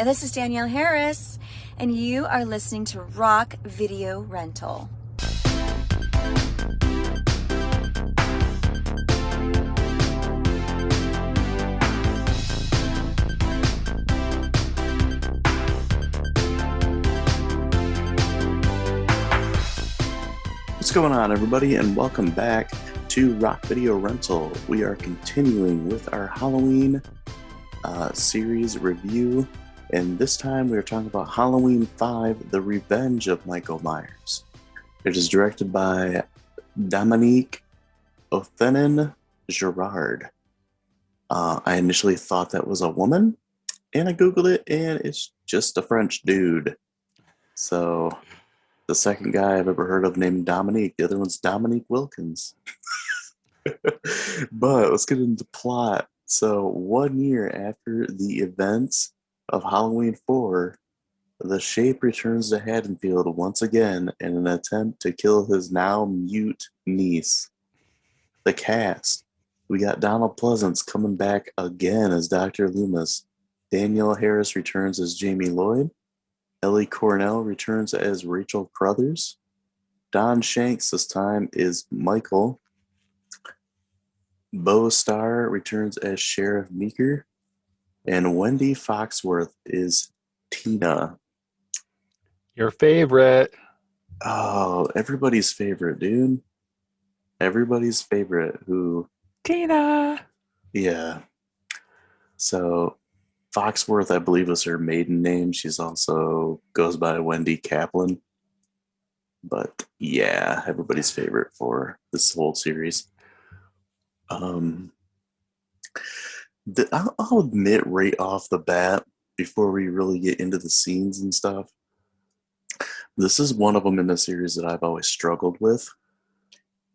And this is Danielle Harris, and you are listening to Rock Video Rental. What's going on, everybody, and welcome back to Rock Video Rental. We are continuing with our Halloween series review, and this time we are talking about Halloween 5, The Revenge of Michael Myers. It is directed by Dominique Othenin Girard. I initially thought that was a woman, and I googled it, and it's just a French dude. So the second guy I've ever heard of named Dominique. The other one's Dominique Wilkins. But let's get into plot. So 1 year after the events of Halloween 4, the Shape returns to Haddonfield once again in an attempt to kill his now mute niece. The cast. We got Donald Pleasance coming back again as Dr. Loomis. Danielle Harris returns as Jamie Lloyd. Ellie Cornell returns as Rachel Crothers. Don Shanks this time is Michael. Bo Starr returns as Sheriff Meeker. And Wendy Foxworth is Tina. Your favorite. Oh, everybody's favorite, dude. Everybody's favorite who... Tina! Yeah. So... Foxworth, I believe, is her maiden name. She's also goes by Wendy Kaplan. But yeah, everybody's favorite for this whole series. I'll admit right off the bat, before we really get into the scenes and stuff, this is one of them in the series that I've always struggled with.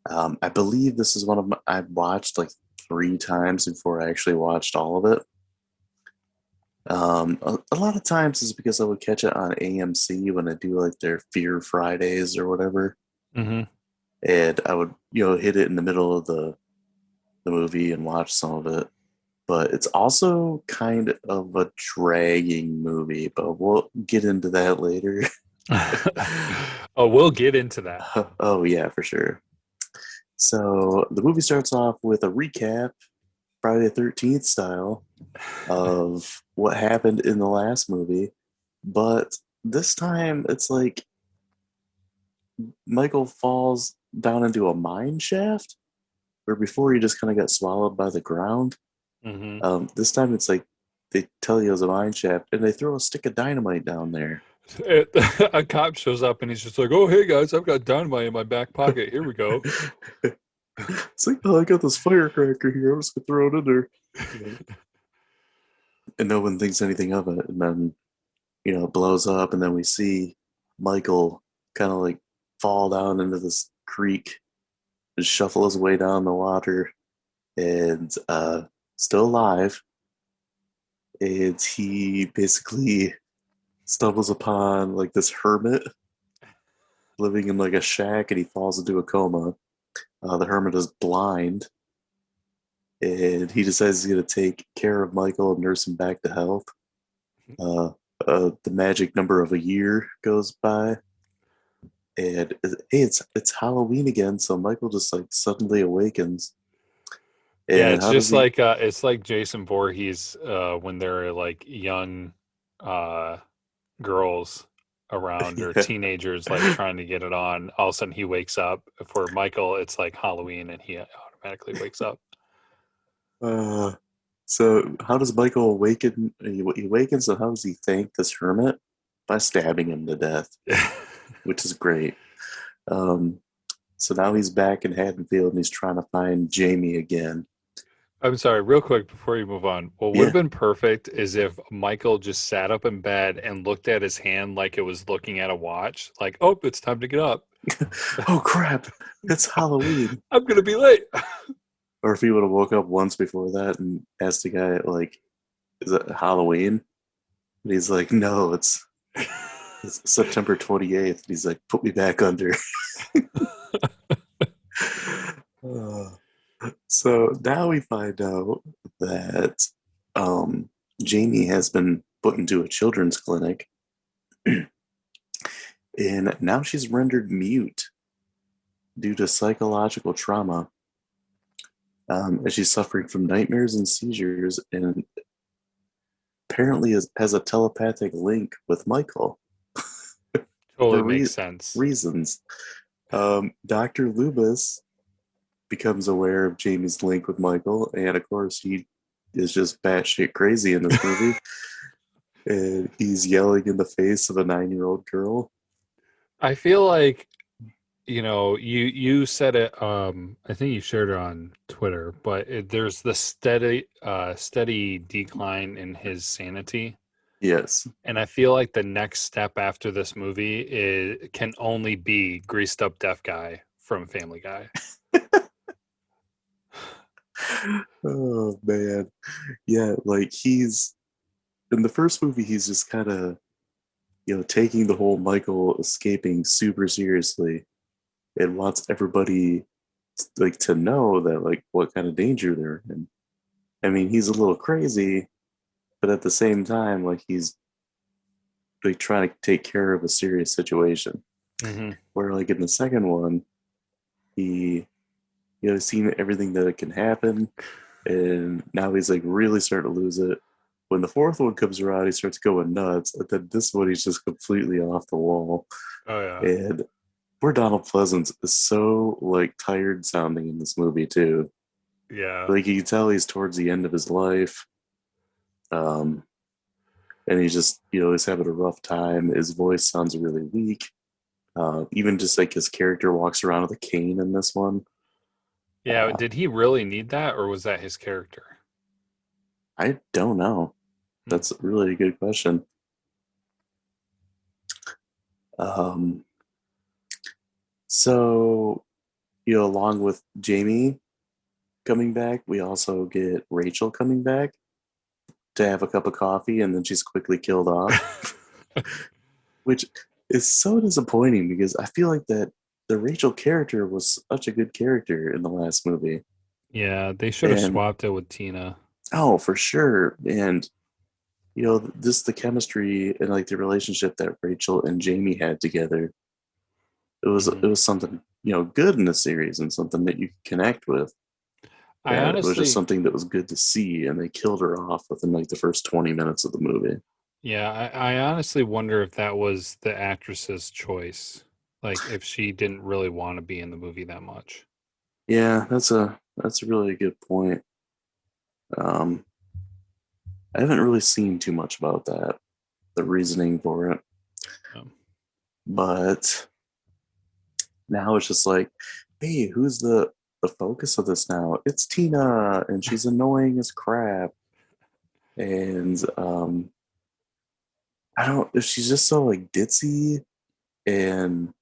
I believe this is one of them I've watched like 3 times before I actually watched all of it. A lot of times is because I would catch it on AMC when I do like their Fear Fridays or whatever. Mm-hmm. And I would, hit it in the middle of the movie and watch some of it. But it's also kind of a dragging movie, but we'll get into that later. Oh, we'll get into that. Oh, yeah, for sure. So the movie starts off with a recap, Friday the 13th style, of what happened in the last movie, but this time it's like Michael falls down into a mine shaft, where before he just kind of got swallowed by the ground. Mm-hmm. This time it's like they tell you it's a mine shaft and they throw a stick of dynamite down there. A cop shows up and he's just like, "Oh, hey guys, I've got dynamite in my back pocket. Here we go." It's like, oh, I got this firecracker here. I'm just gonna throw it in there. And no one thinks anything of it. And then, it blows up. And then we see Michael kind of like fall down into this creek and shuffle his way down the water, and still alive. And he basically stumbles upon like this hermit living in like a shack, and he falls into a coma. The hermit is blind, and he decides he's going to take care of Michael and nurse him back to health. The magic number of a year goes by, and hey, it's Halloween again, so Michael just like suddenly awakens. And yeah, it's just like it's like Jason Voorhees when they're like young girls around or teenagers like trying to get it on. All of a sudden he wakes up. For Michael, it's like Halloween and he automatically wakes up. So how does Michael awaken? He awakens, and how does he thank this hermit? By stabbing him to death, which is great. So now he's back in Haddonfield and he's trying to find Jamie again. I'm sorry, real quick before you move on. What would have been perfect is if Michael just sat up in bed and looked at his hand like it was looking at a watch. Like, oh, it's time to get up. Oh, crap. It's Halloween. I'm going to be late. Or if he would have woke up once before that and asked the guy, like, is it Halloween? And he's like, no, it's September 28th. And he's like, put me back under. So now we find out that Jamie has been put into a children's clinic. And now she's rendered mute due to psychological trauma. As she's suffering from nightmares and seizures, and apparently has a telepathic link with Michael Totally for makes sense. reasons. Dr. Loomis becomes aware of Jamie's link with Michael, and of course he is just batshit crazy in this movie. And he's yelling in the face of a 9-year-old girl. I feel like, you said it. I think you shared it on Twitter, but there's the steady decline in his sanity. Yes. And I feel like the next step after this movie can only be greased up deaf guy from Family Guy. Oh man. Yeah, like he's in the first movie he's just kind of taking the whole Michael escaping super seriously and wants everybody like to know that like what kind of danger they're in. I mean, he's a little crazy, but at the same time like he's like trying to take care of a serious situation. Mm-hmm. Where like in the second one he seen everything that can happen, and now he's like really starting to lose it. When the fourth one comes around, he starts going nuts, and then this one he's just completely off the wall. Oh yeah. And poor Donald Pleasance is so like tired sounding in this movie too. Yeah. Like you can tell he's towards the end of his life. And he's just, he's having a rough time. His voice sounds really weak. Even just like his character walks around with a cane in this one. Yeah, did he really need that, or was that his character? I don't know. That's really a good question. So, along with Jamie coming back, we also get Rachel coming back to have a cup of coffee, and then she's quickly killed off. Which is so disappointing because I feel like that the Rachel character was such a good character in the last movie. Yeah, they should have swapped it with Tina. Oh, for sure. And this the chemistry and like the relationship that Rachel and Jamie had together. It was something good in the series and something that you could connect with. It was just something that was good to see, and they killed her off within like the first 20 minutes of the movie. Yeah, I honestly wonder if that was the actress's choice. Like if she didn't really want to be in the movie that much. Yeah, that's a really good point. I haven't really seen too much about that, the reasoning for it. But now it's just like, hey, who's the focus of this now? It's Tina, and she's annoying as crap. And I don't, she's just so like ditzy and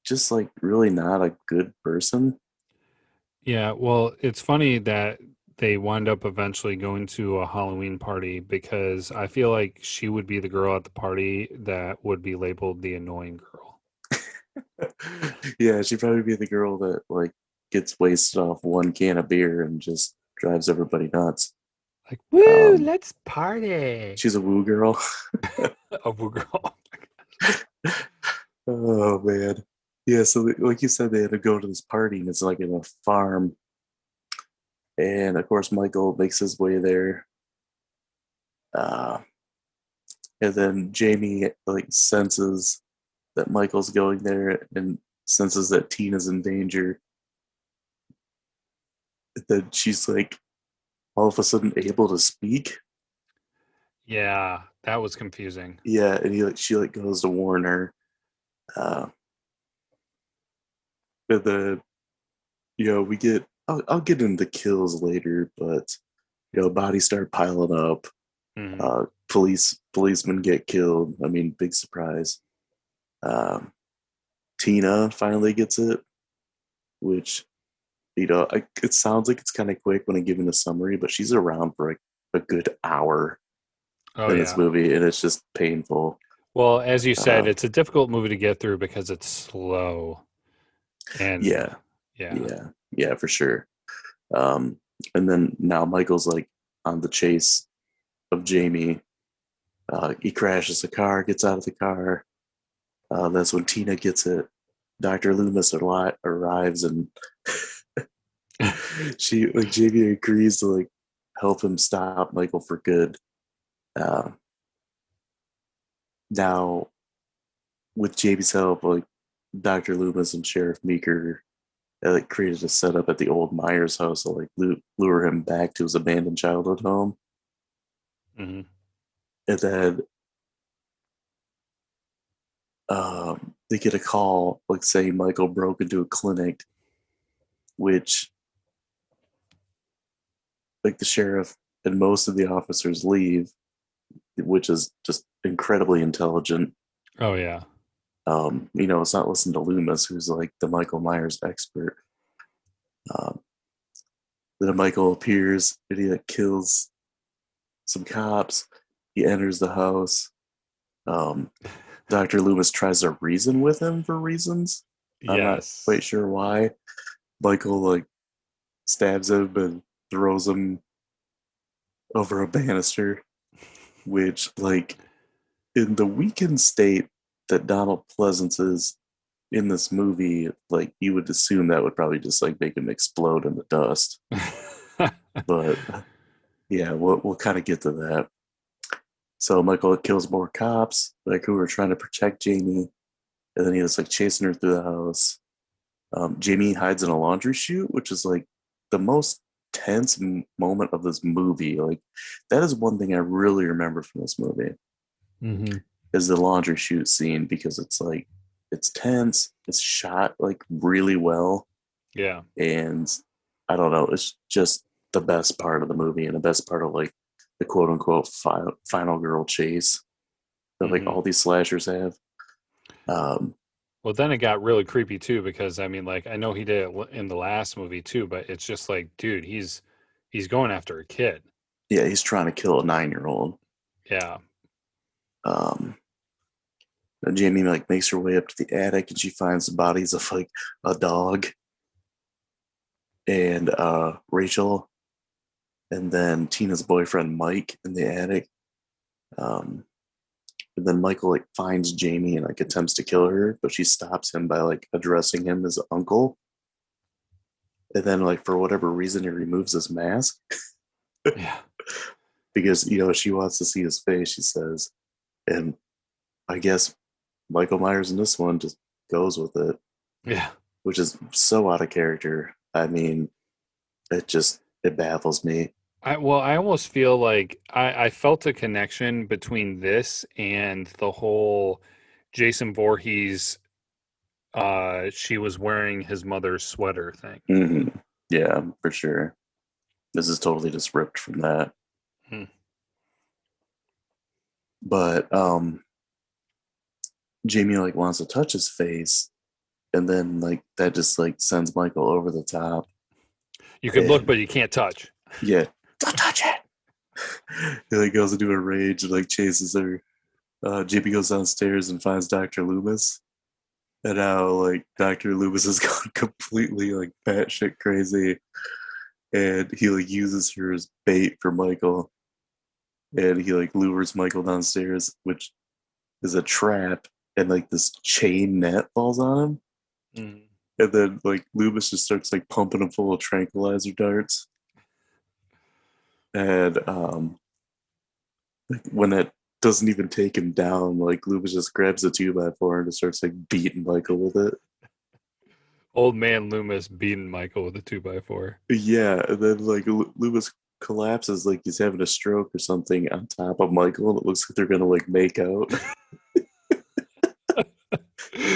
just like really not a good person. Yeah, well, it's funny that they wind up eventually going to a Halloween party because I feel like she would be the girl at the party that would be labeled the annoying girl. Yeah, she'd probably be the girl that like gets wasted off one can of beer and just drives everybody nuts. Like, woo, let's party. She's a woo girl. A woo girl. Oh man. Yeah, so like you said, they had to go to this party and it's like in a farm. And of course Michael makes his way there. And then Jamie like senses that Michael's going there and senses that Tina's in danger. And then she's like all of a sudden able to speak. Yeah, that was confusing. Yeah, and she goes to warn her. And then we get I'll get into kills later, but bodies start piling up. Mm-hmm. Policemen get killed. I mean, big surprise. Tina finally gets it, which it sounds like it's kind of quick when I give it a summary, but she's around for like a good hour in this movie, and it's just painful. Well, as you said, it's a difficult movie to get through because it's slow. And yeah, for sure. And then now Michael's like on the chase of Jamie, He crashes the car, gets out of the car. That's when Tina gets it. Dr. Loomis arrives, and Jamie agrees to like help him stop Michael for good. Uh, Now, with Jamie's help, like Dr. Loomis and Sheriff Meeker like created a setup at the old Myers house to like lure him back to his abandoned childhood home. Mm-hmm. And then they get a call like saying Michael broke into a clinic, which like the sheriff and most of the officers leave, which is just incredibly intelligent. Oh yeah. It's not listening to Loomis, who's like the Michael Myers expert. Um, then Michael appears and he like, kills some cops. He enters the house. Dr. Loomis tries to reason with him for reasons. I'm not Yes. quite sure why. Michael like stabs him and throws him over a banister, which like in the weakened state that Donald Pleasance is in this movie, like you would assume that would probably just like make him explode in the dust. But yeah, we'll kind of get to that. So Michael kills more cops, like who were trying to protect Jamie, and then he was like chasing her through the house. Jamie hides in a laundry chute, which is like the most tense moment of this movie. Like that is one thing I really remember from this movie mm-hmm. is the laundry chute scene, because it's like it's tense, it's shot like really well. Yeah. And I don't know, it's just the best part of the movie and the best part of like the quote unquote final girl chase that like all these slashers have. Well, then it got really creepy too, because I mean, like I know he did it in the last movie too, but it's just like, dude, he's going after a kid. Yeah, he's trying to kill a 9-year-old. Yeah. Jamie like makes her way up to the attic and she finds the bodies of like a dog and Rachel, and then Tina's boyfriend Mike in the attic. And then Michael like finds Jamie and like attempts to kill her, but she stops him by like addressing him as uncle. And then like for whatever reason he removes his mask. Yeah. Because she wants to see his face, she says. And I guess Michael Myers in this one just goes with it. Yeah. Which is so out of character. I mean, it baffles me. I almost feel like I felt a connection between this and the whole Jason Voorhees she was wearing his mother's sweater thing. Mm-hmm. Yeah, for sure. This is totally just ripped from that. But Jamie like wants to touch his face, and then like that just like sends Michael over the top. You can look, but you can't touch. Yeah, don't touch it. He like goes into a rage and like chases her. Jamie goes downstairs and finds Dr. Loomis, and now like Dr. Loomis has gone completely like batshit crazy, and he like uses her as bait for Michael, and he like lures Michael downstairs, which is a trap, and like this chain net falls on him. And then like Loomis just starts like pumping him full of tranquilizer darts. And like, when that doesn't even take him down, like Loomis just grabs the 2x4 and just starts like beating Michael with it. Old man Loomis beating Michael with a 2x4. Yeah, and then like Loomis collapses like he's having a stroke or something on top of Michael, and it looks like they're gonna like make out.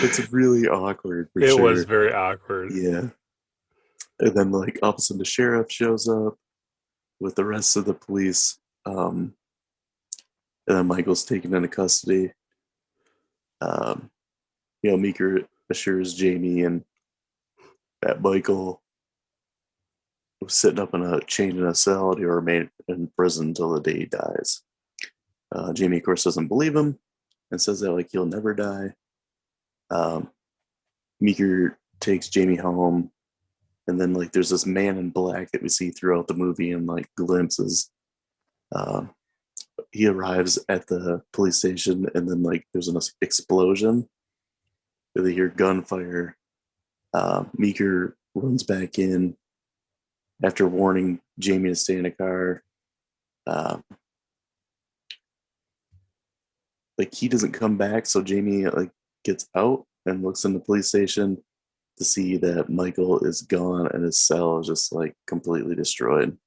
It's really awkward for sure. It was very awkward. Yeah. And then like all of a sudden the sheriff shows up with the rest of the police. And then Michael's taken into custody. Meeker assures Jamie and that Michael was sitting up in a chained in a cell and he'll remain in prison until the day he dies. Jamie, of course, doesn't believe him and says that like he'll never die. Meeker takes Jamie home, and then like there's this man in black that we see throughout the movie in like glimpses. he arrives at the police station, and then like there's an explosion. They hear gunfire. Meeker runs back in after warning Jamie to stay in a car. Like he doesn't come back, so Jamie like gets out and looks in the police station to see that Michael is gone and his cell is just like completely destroyed.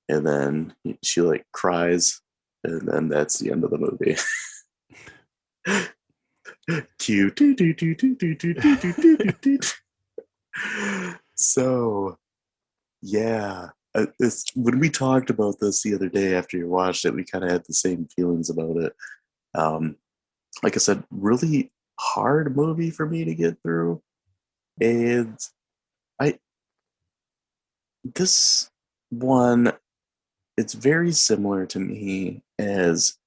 And then she like cries, and then that's the end of the movie. Cute. So, yeah, when we talked about this the other day after you watched it, we kind of had the same feelings about it. Like I said, really hard movie for me to get through, and I this one, it's very similar to me as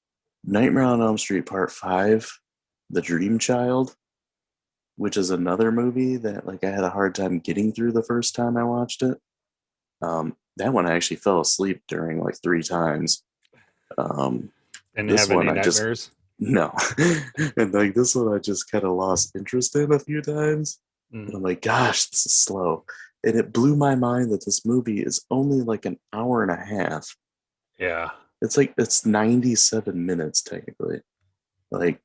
Nightmare on Elm Street Part 5, The Dream Child, which is another movie that like I had a hard time getting through the first time I watched it. That one I actually fell asleep during like 3 times. Didn't This have any one I just nightmares? no, and like this one I just kind of lost interest in a few times. And I'm like, gosh, this is slow. And it blew my mind that this movie is only like an hour and a half. Yeah. It's 97 minutes technically. Like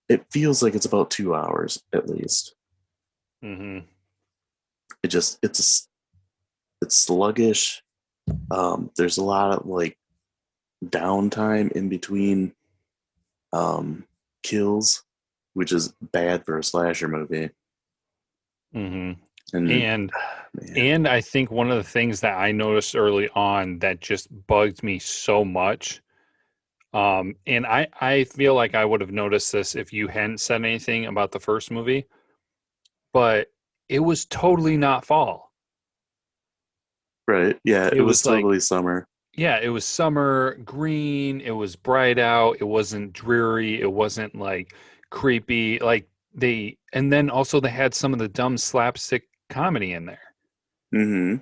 it feels like it's about 2 hours at least. Mm-hmm. It's sluggish. There's a lot of like downtime in between kills, which is bad for a slasher movie. Mm-hmm. And And I think one of the things that I noticed early on that just bugged me so much, and I feel like I would have noticed this if you hadn't said anything about the first movie, but it was totally not fall. right, yeah, it It was was like, totally summer. yeah, it was summer, green, it was bright out, it wasn't dreary, it wasn't like creepy. And then also they had some of the dumb slapstick comedy in there. Mm-hmm.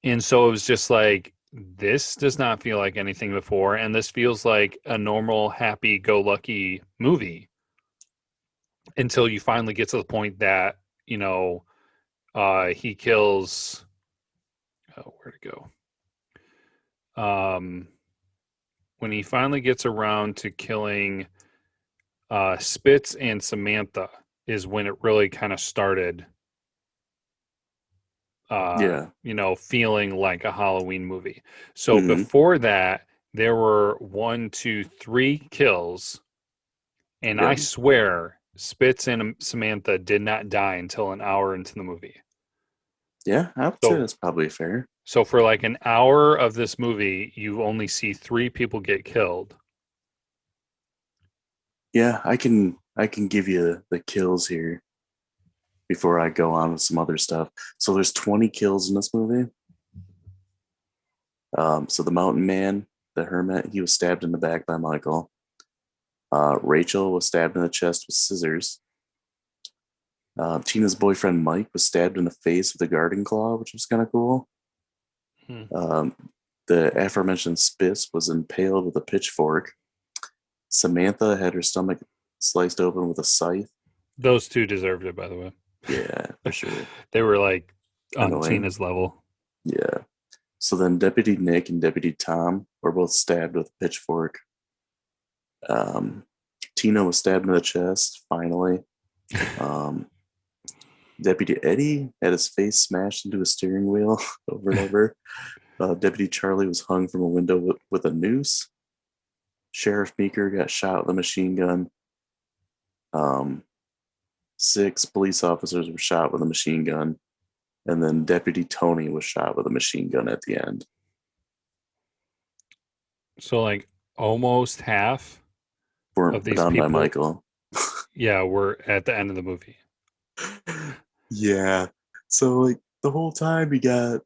And so it was just like, this does not feel like anything before, and this feels like a normal, happy-go-lucky movie until you finally get to the point that, he kills. Oh, where'd it go? When he finally gets around to killing Spitz and Samantha is when it really kind of started. Yeah. Feeling like a Halloween movie. So Mm-hmm. before that, there were 1, 2, 3 kills, and I Yep. swear Spitz and Samantha did not die until an hour into the movie. Yeah, I would say So, that's probably fair. so for like an hour of this movie, you only see 3 people get killed. Yeah, I can give you the kills here before I go on with some other stuff. So there's 20 kills in this movie. So the Mountain Man, the Hermit, he was stabbed in the back by Michael. Rachel was stabbed in the chest with scissors. Tina's boyfriend Mike was stabbed in the face with a garden claw, which was kind of cool. The aforementioned Spitz was impaled with a pitchfork. Samantha had her stomach sliced open with a scythe. Those 2 deserved it, by the way. Yeah, for sure. They were like on Annoying. Tina's level. Yeah. So then Deputy Nick and Deputy Tom were both stabbed with a pitchfork. Tina was stabbed in the chest, finally. Deputy Eddie had his face smashed into a steering wheel over and over. Deputy Charlie was hung from a window with a noose. Sheriff Meeker got shot with a machine gun. 6 police officers were shot with a machine gun. And then Deputy Tony was shot with a machine gun at the end. So like almost half Weren't of these done by people, Michael. yeah, were at the end of the movie. Yeah. So like the whole time you got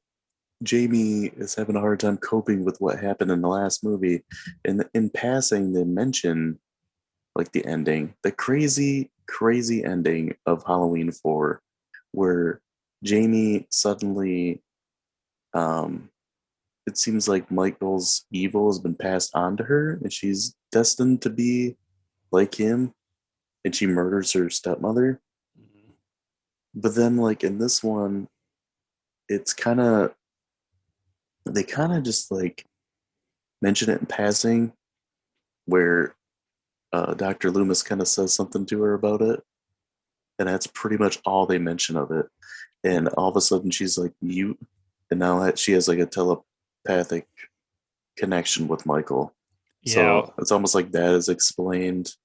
Jamie is having a hard time coping with what happened in the last movie. And in passing, they mention like the ending, the crazy, crazy ending of Halloween 4, where Jamie suddenly it seems like Michael's evil has been passed on to her, and she's destined to be like him, and she murders her stepmother. Mhm. But then, like in this one, it's kind of they kind of just like mention it in passing, where Dr. Loomis kind of says something to her about it, and that's pretty much all they mention of it. And all of a sudden, she's like mute, and now she has like a telepathic connection with Michael. Yeah. So it's almost like that is explained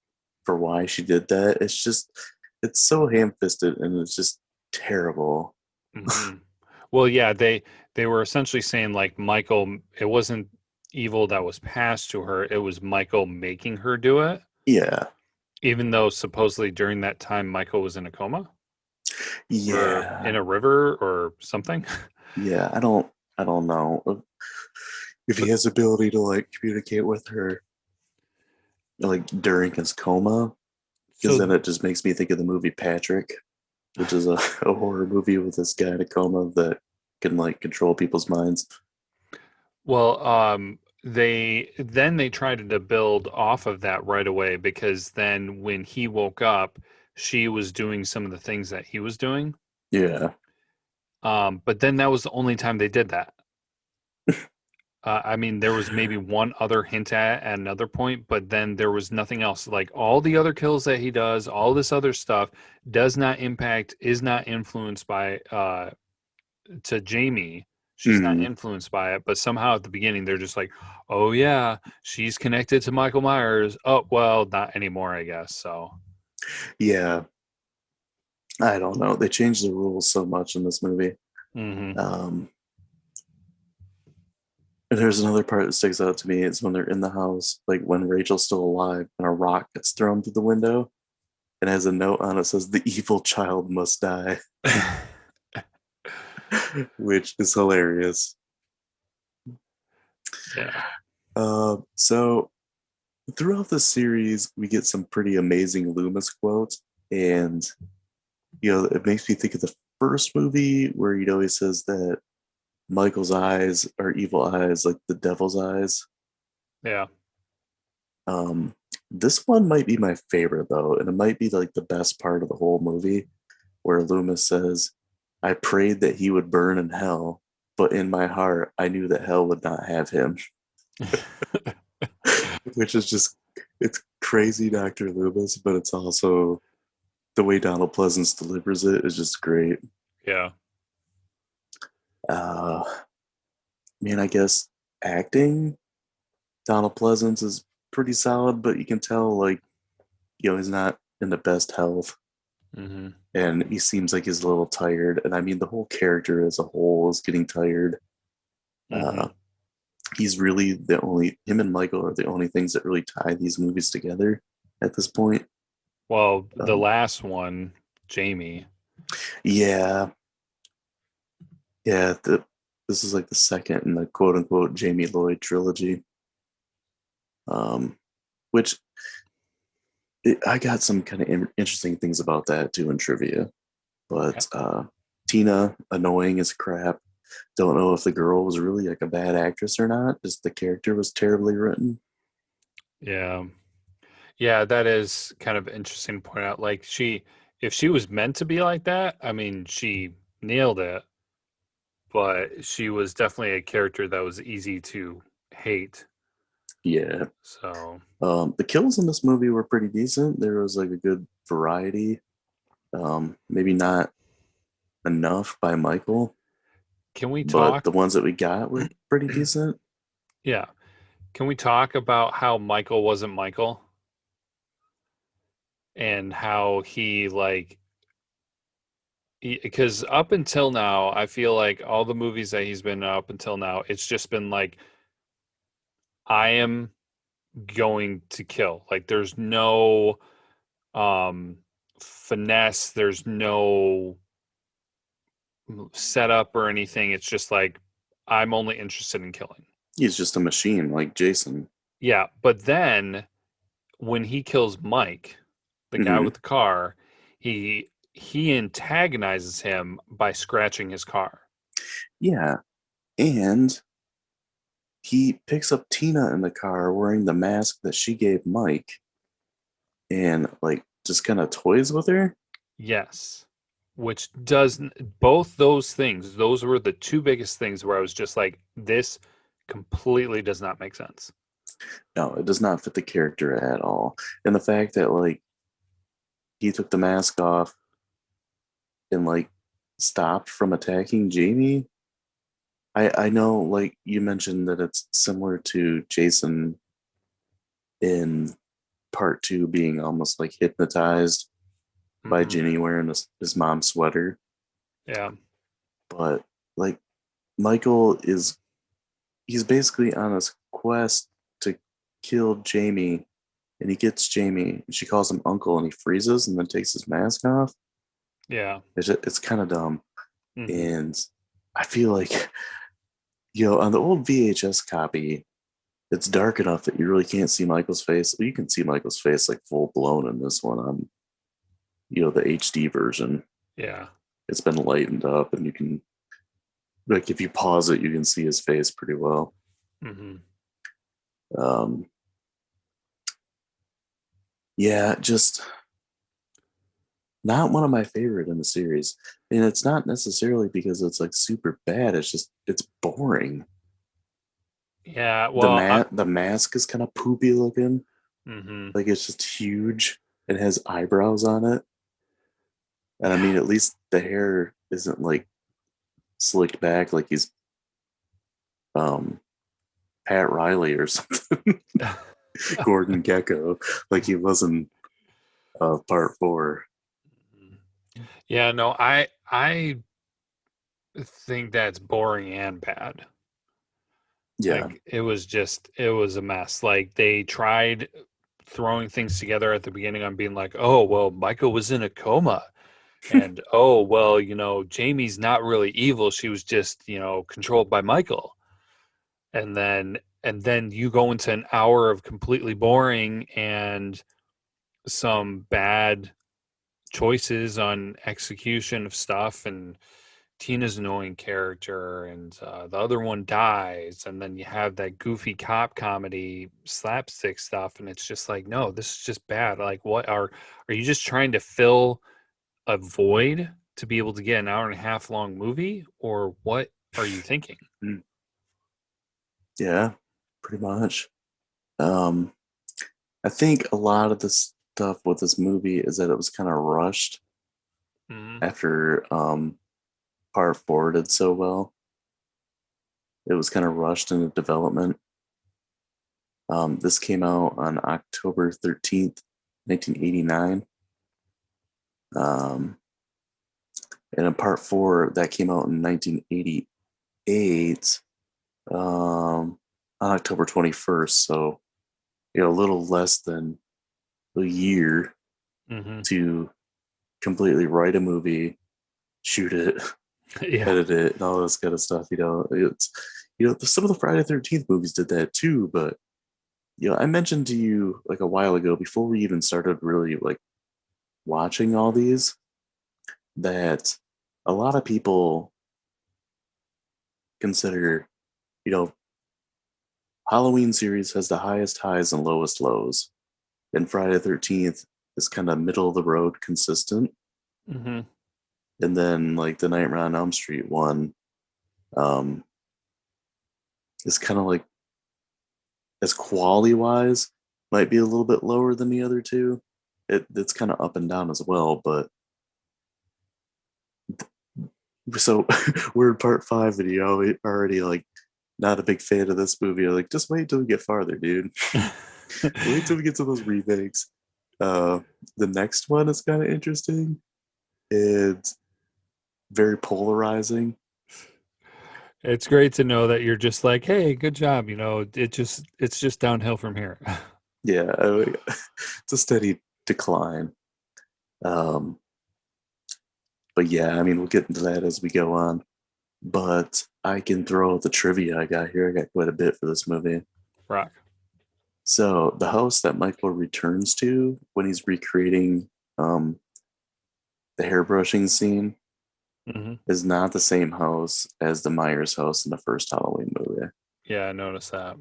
for why she did that. It's so ham-fisted, and it's just terrible. Mhm. Well, yeah, they were essentially saying like Michael, it wasn't evil that was passed to her, it was Michael making her do it, Yeah, even though supposedly during that time Michael was in a coma or in yeah, a river or something. yeah. I don't know if he But has ability to like communicate with her like during his coma, because so then it just makes me think of the movie Patrick, which is a horror movie with this guy in a coma that can like control people's minds. well, they tried to build off of that right away because then when he woke up, she was doing some of the things that he was doing. Yeah. But then that was the only time they did that. I mean, there was maybe one other hint at another point, but then there was nothing else. Like all the other kills that he does, all this other stuff does not impact, is not influenced by to Jamie. She's not Mm, influenced by it, but somehow at the beginning they're just like, "Oh yeah, she's connected to Michael Myers." Oh well, not anymore, I guess. So, yeah. I don't know. They changed the rules so much in this movie. hmm Um, and there's another part that sticks out to me. It's when they're in the house, like when Rachel's still alive, and a rock gets thrown through the window and has a note on it says, "The evil child must die," which is hilarious. yeah, So throughout the series, we get some pretty amazing Loomis quotes, and it makes me think of the first movie where he says that Michael's eyes are evil eyes, like the devil's eyes. yeah. Um, this one might be my favorite though, and it might be like the best part of the whole movie, where Loomis says, "I prayed that he would burn in hell, but in my heart, I knew that hell would not have him," which is just it's crazy, Dr. Loomis, but it's also the way Donald Pleasance delivers it is just great. Yeah. Uh, man, I guess acting, Donald Pleasance is pretty solid, but you can tell like he's not in the best health, hmm and he seems like he's a little tired. And I mean, the whole character as a whole is getting tired. hmm Uh, he's really the only him and Michael are the only things that really tie these movies together at this point. Well, the Um, last one, Jamie. yeah, yeah. This is like the second in the quote unquote Jamie Lloyd trilogy, um, which I got some kind of interesting things about that too in trivia. But Tina, annoying as crap. Don't know if the girl was really like a bad actress or not. Just the character was terribly written. Yeah. Yeah, that is kind of interesting to point out. Like if she was meant to be like that, I mean, she nailed it, but she was definitely a character that was easy to hate. Yeah. So, The kills in this movie were pretty decent. There was like a good variety. Maybe not enough by Michael, can we but talk? the ones that we got were pretty decent. Yeah. Can we talk about how Michael wasn't Michael and how he like because up until now, I feel like all the movies that he's been in up until now, it's just been like I am going to kill. Like there's no um finesse, there's no setup or anything. It's just like I'm only interested in killing. He's just a machine like Jason. Yeah, but then when he kills Mike, the guy Hmm. with the car, he antagonizes him by scratching his car. Yeah. And he picks up Tina in the car wearing the mask that she gave Mike and like just kind of toys with her. Yes. Which does both those things, those were the two biggest things where I was just like, this completely does not make sense. No, it does not fit the character at all. And the fact that like he took the mask off and like stopped from attacking Jamie. I know like you mentioned that it's similar to Jason in part two being almost like hypnotized by Mhm. Ginny wearing his mom's sweater. Yeah. But like Michael is he's basically on his quest to kill Jamie, and he gets Jamie and she calls him uncle and he freezes and then takes his mask off. Yeah. It's kind of dumb. Mhm. And I feel like on the old VHS copy, it's dark enough that you really can't see Michael's face. You can see Michael's face like full blown in this one on the HD version. Yeah. It's been lightened up and you can like if you pause it, you can see his face pretty well. Mhm. Um yeah, just not one of my favorite in the series. And it's not necessarily because it's like super bad. It's just it's boring. Yeah. The Well, the mask is kind of poopy looking. mhm. Like it's just huge and has eyebrows on it. And I mean, at least the hair isn't like slicked back like he's um Pat Riley or something. Gordon Gecko, like he was in part four. Yeah, no, I think that's boring and bad. Yeah. Like it was a mess. Like they tried throwing things together at the beginning on being like, "Oh, well, Michael was in a coma." And oh, well, Jamie's not really evil. She was just, controlled by Michael. And then you go into an hour of completely boring and some bad choices on execution of stuff, and Tina's annoying character, and the other one dies, and then you have that goofy cop comedy slapstick stuff, and it's just like, no, this is just bad. Like, what are you just trying to fill a void to be able to get an hour and a half long movie, or what are you thinking? Yeah, pretty much. Um, I think a lot of the stuff with this movie is that it was kind of rushed Hmm. after part four did so well. It was kind of rushed in the development. This came out on October 13th, 1989. Um, and in part four, that came out in 1988 on October 21st. So, a little less than a year Hmm. to completely write a movie, shoot it, Yeah. edit it, and all this kind of stuff. It's some of the Friday 13th movies did that too. But I mentioned to you like a while ago before we even started really like watching all these that a lot of people consider you know Halloween series has the highest highs and lowest lows, and Friday the 13th is kind of middle of the road consistent. Hmm. And then like the Nightmare on Elm Street one um, is kind of like as quality wise might be a little bit lower than the other two. It's kind of up and down as well, but so we're in part five and already like not a big fan of this movie. Like just wait till we get farther, dude. Wait till we get to those remakes. Uh, the next one is kind of interesting. It's very polarizing. It's great to know that you're just like, hey, good job. It's just downhill from here. Yeah, it's a steady decline. Um, but yeah, I mean, we'll get into that as we go on. But I can throw the trivia I got here. I got quite a bit for this movie. Rock. So the house that Michael returns to when he's recreating um, the hairbrushing scene Hmm. is not the same house as the Myers house in the first Halloween movie. Yeah, I noticed that.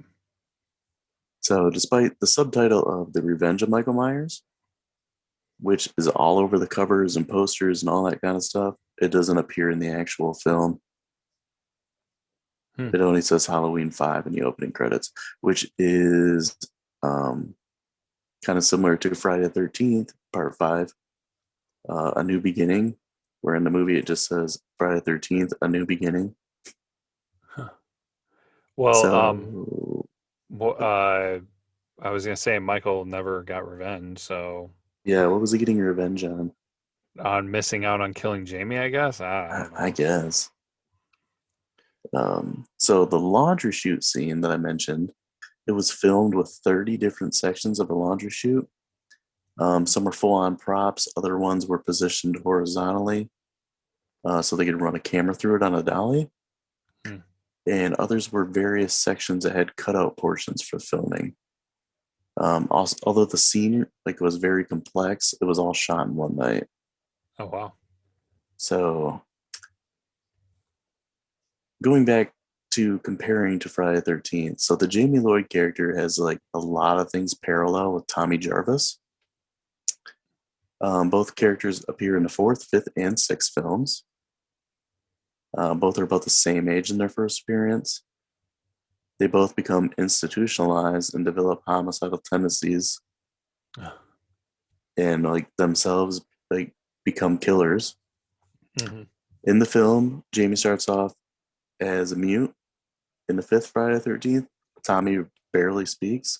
So, despite the subtitle of The Revenge of Michael Myers, which is all over the covers and posters and all that kind of stuff, it doesn't appear in the actual film. Hmm. It only says Halloween 5 in the opening credits, which is kind of similar to Friday the 13th, Part 5, A New Beginning, where in the movie it just says Friday the 13th, A New Beginning. Huh. Well, So, well, I was gonna say Michael never got revenge, so yeah, what was he getting revenge on? on missing out on killing Jamie, I guess. I don't I know. guess. So the laundry chute scene that I mentioned, it was filmed with 30 different sections of a laundry chute. Some were full-on props. Other ones were positioned horizontally, so they could run a camera through it on a dolly. Hmm. And others were various sections that had cutout portions for filming. Also, although the scene was very complex, it was all shot in one night. Oh wow. So going back to comparing to Friday the 13th, so the Jamie Lloyd character has like a lot of things parallel with Tommy Jarvis. Both characters appear in the fourth, fifth, and sixth films. Both are about the same age in their first appearance. They both become institutionalized and develop homicidal tendencies, and themselves become killers. Mm-hmm. In the film, Jamie starts off as a mute. In the fifth Friday the 13th, Tommy barely speaks.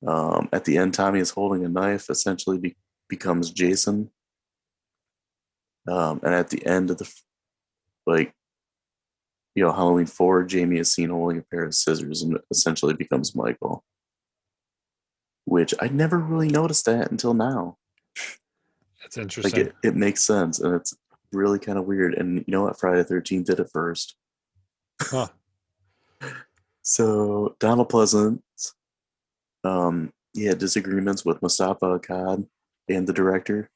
At the end, Tommy is holding a knife, essentially becomes Jason. And at the end of the Halloween 4, Jamie is seen holding a pair of scissors and essentially becomes Michael. Which I never really noticed that until now. That's interesting. It makes sense, and it's really kind of weird. And you know what? Friday the 13th did it first. Huh. So Donald Pleasance, he had disagreements with Mustafa Akkad and the director,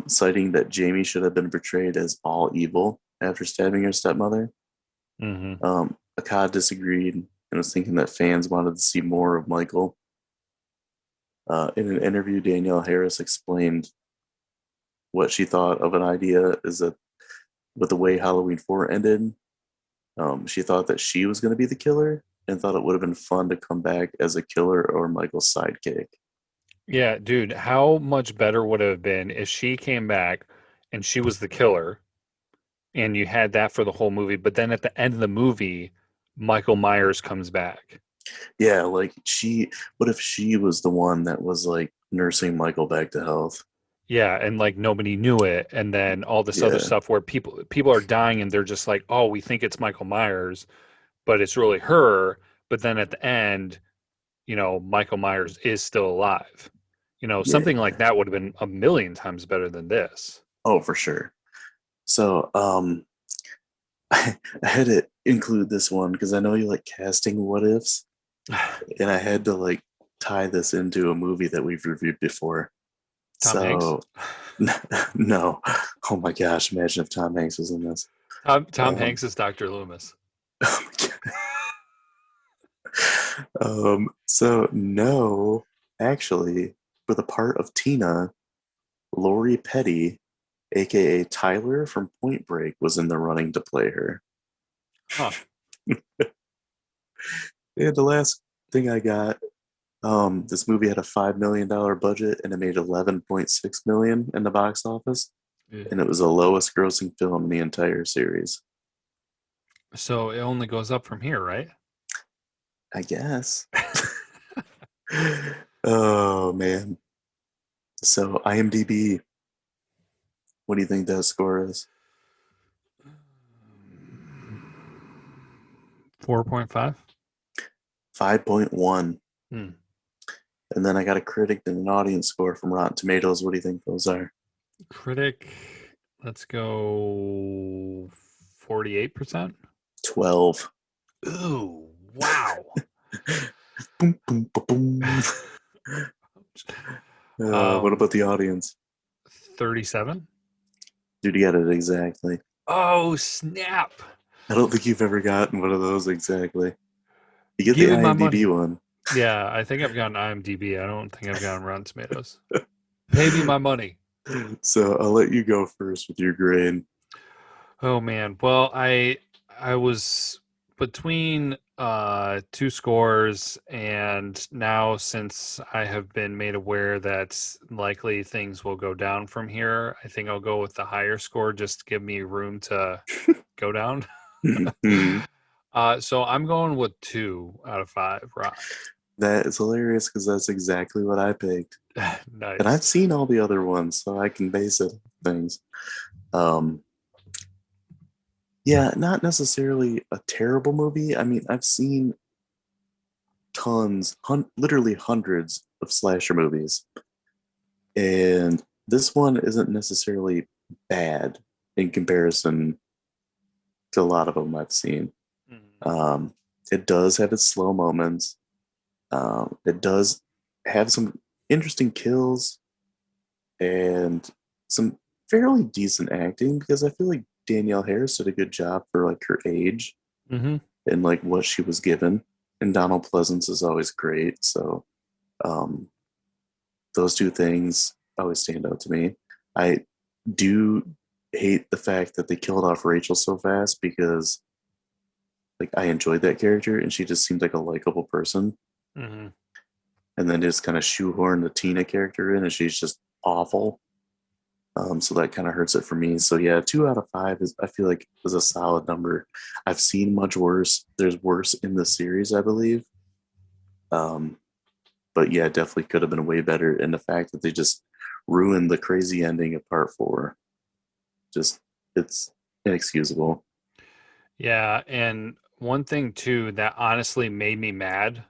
citing that Jamie should have been portrayed as all evil after stabbing her stepmother. Mm-hmm. Akkad disagreed and was thinking that fans wanted to see more of Michael. In an interview, Danielle Harris explained what she thought of an idea is that with the way Halloween 4 ended, she thought that she was going to be the killer and thought it would have been fun to come back as a killer or Michael's sidekick. Yeah, dude, how much better would it have been if she came back and she was the killer and you had that for the whole movie, but then at the end of the movie, Michael Myers comes back. Yeah, what if she was the one that was nursing Michael back to health? Yeah, and like nobody knew it, and then all this other Yeah, stuff where people are dying and they're just like, "Oh, we think it's Michael Myers, but it's really her." But then at the end, Michael Myers is still alive. Something like yeah. that would have been a million times better than this. Oh, for sure. So, I had to include this one because I know you like casting what ifs, and I had to tie this into a movie that we've reviewed before. Tom Hanks? So, no. Oh my gosh, imagine if Tom Hanks was in this. Tom Um, Hanks is Dr. Loomis. oh my God. So no, actually, for the part of Tina, Lori Petty, aka Tyler from Point Break, was in the running to play her. Huh. And the last thing I got, this movie had a $5 million budget and it made 11.6 million in the box office, Yeah. and it was the lowest grossing film in the entire series. So it only goes up from here, right? I guess. Oh man. So IMDb, what do you think that score is? 4.5? 5.1. Hmm. And then I got a critic and an audience score from Rotten Tomatoes. What do you think those are? Critic, let's go 48%. 12. Ooh, wow. Boom, boom, boom, boom. What about the audience? 37? Dude, you got it exactly. Oh, snap. I don't think you've ever gotten one of those exactly. You get the Give me my money. IMDb one. Yeah, I think I've gotten IMDb. I don't think I've gotten Rotten Tomatoes. Pay me my money. So I'll let you go first with your grade. Oh man. Well, I was between two scores, and now since I have been made aware that likely things will go down from here, I think I'll go with the higher score just to give me room to go down. Mhm. So I'm going with 2 out of 5, Rock. That is hilarious because that's exactly what I picked. And I've Nice. seen all the other ones, so I can base it on things. Yeah, not necessarily a terrible movie. I mean, I've seen tons, literally hundreds of slasher movies. And this one isn't necessarily bad in comparison to a lot of them I've seen. Mhm. It does have its slow moments. It does have some interesting kills and some fairly decent acting because I feel like Danielle Harris did a good job for like her age Mhm. and like what she was given. And Donald Pleasance is always great. So um, those two things always stand out to me. I do hate the fact that they killed off Rachel so fast because like I enjoyed that character and she just seemed like a likable person. Mhm. And then just kind of shoehorn the Tina character in and she's just awful. So that kind of hurts it for me. So yeah, 2 out of 5 is I feel like is a solid number. I've seen much worse. There's worse in the series, I believe. Um, but yeah, definitely could have been way better. And the fact that they just ruined the crazy ending of part 4, just it's inexcusable. Yeah, and one thing too that honestly made me mad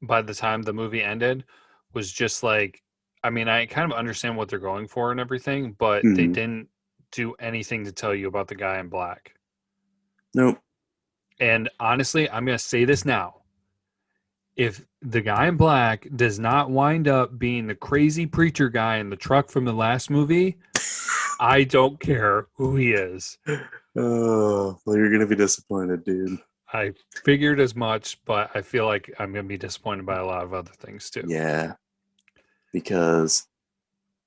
by the time the movie ended was just like, I mean, I kind of understand what they're going for and everything, but they Mhm. didn't do anything to tell you about the guy in black. Nope. And honestly, I'm going to say this now. If the guy in black does not wind up being the crazy preacher guy in the truck from the last movie, I don't care who he is. Oh, well, you're gonna be disappointed, dude. I figured as much, but I feel like I'm going to be disappointed by a lot of other things too. Yeah, because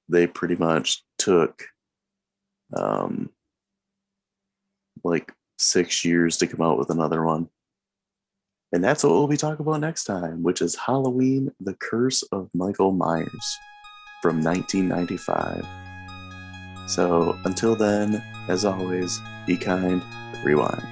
they pretty much took um, like 6 years to come out with another one. And that's what we'll be talking about next time, which is Halloween, The Curse of Michael Myers from 1995. So until then, as always, be kind, rewind.